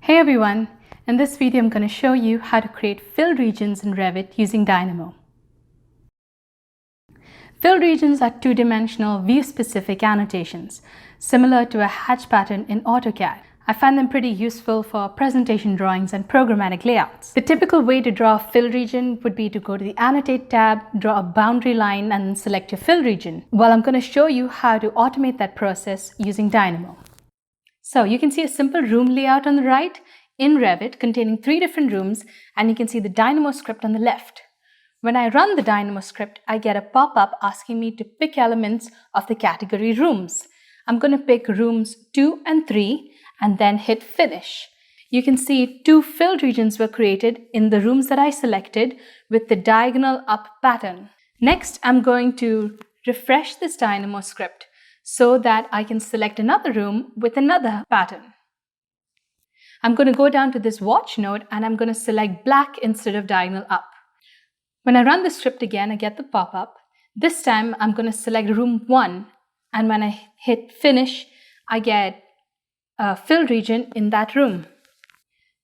Hey everyone, in this video I'm going to show you how to create fill regions in Revit using Dynamo. Fill regions are two-dimensional view-specific annotations, similar to a hatch pattern in AutoCAD. I find them pretty useful for presentation drawings and programmatic layouts. The typical way to draw a fill region would be to go to the Annotate tab, draw a boundary line, and select your fill region. Well, I'm going to show you how to automate that process using Dynamo. So you can see a simple room layout on the right in Revit containing 3 different rooms, and you can see the Dynamo script on the left. When I run the Dynamo script, I get a pop-up asking me to pick elements of the category rooms. I'm going to pick rooms 2 and 3 and then hit finish. You can see 2 fill regions were created in the rooms that I selected with the diagonal up pattern. Next, I'm going to refresh this Dynamo script so that I can select another room with another pattern. I'm going to go down to this watch node and I'm going to select black instead of diagonal up. When I run the script again, I get the pop-up. This time I'm going to select room 1, and when I hit finish, I get a fill region in that room.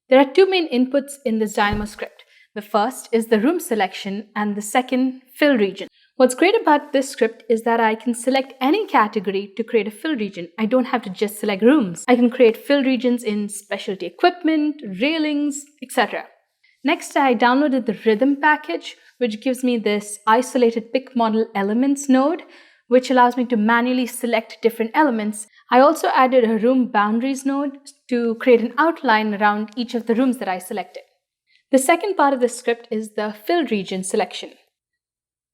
There are 2 main inputs in this Dynamo script. The first is the room selection and the second fill region. What's great about this script is that I can select any category to create a fill region. I don't have to just select rooms. I can create fill regions in specialty equipment, railings, etc. Next, I downloaded the Rhythm package, which gives me this isolated pick model elements node, which allows me to manually select different elements. I also added a room boundaries node to create an outline around each of the rooms that I selected. The second part of the script is the fill region selection.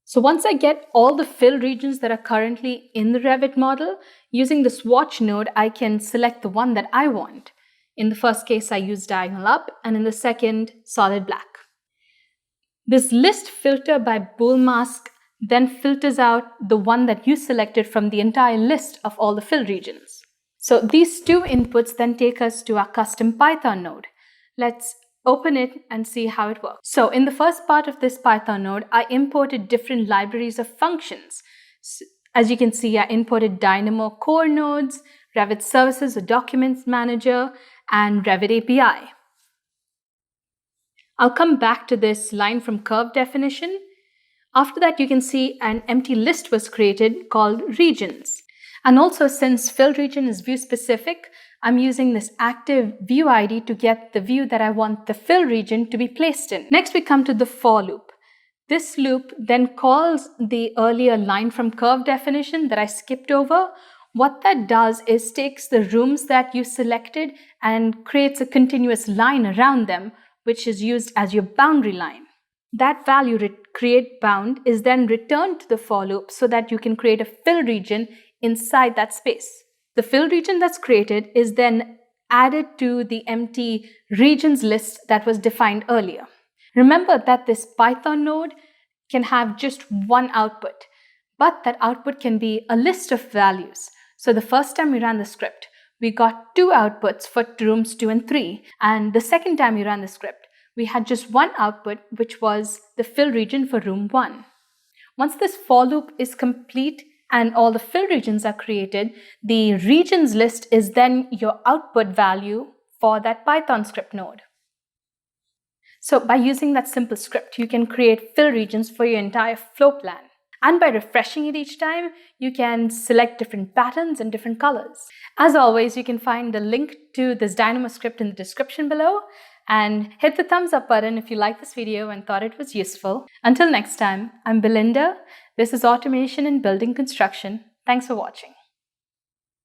So once I get all the fill regions that are currently in the Revit model, using the swatch node, I can select the one that I want. In the first case, I used diagonal up, and in the second, solid black. This list filter by bool mask then filters out the one that you selected from the entire list of all the fill regions. So these 2 inputs then take us to our custom Python node. Let's open it and see how it works. So in the first part of this Python node, I imported different libraries of functions. As you can see, I imported Dynamo core nodes, Revit services or documents manager, and Revit API. I'll come back to this line from curve definition. After that, you can see an empty list was created called regions. And also, since fill region is view specific, I'm using this active view ID to get the view that I want the fill region to be placed in. Next, we come to the for loop. This loop then calls the earlier line from curve definition that I skipped over. What that does is takes the rooms that you selected and creates a continuous line around them, which is used as your boundary line. That value create bound is then returned to the for loop so that you can create a fill region inside that space. The fill region that's created is then added to the empty regions list that was defined earlier. Remember that this Python node can have just one output, but that output can be a list of values. So the first time we ran the script, we got 2 outputs for rooms 2 and 3. And the second time we ran the script, we had just one output, which was the fill region for room 1. Once this for loop is complete and all the fill regions are created, the regions list is then your output value for that Python script node. So by using that simple script, you can create fill regions for your entire floor plan. And by refreshing it each time, you can select different patterns and different colors. As always, you can find the link to this Dynamo script in the description below, and hit the thumbs up button if you liked this video and thought it was useful. Until next time, I'm Belinda. This is Automation in Building Construction. Thanks for watching.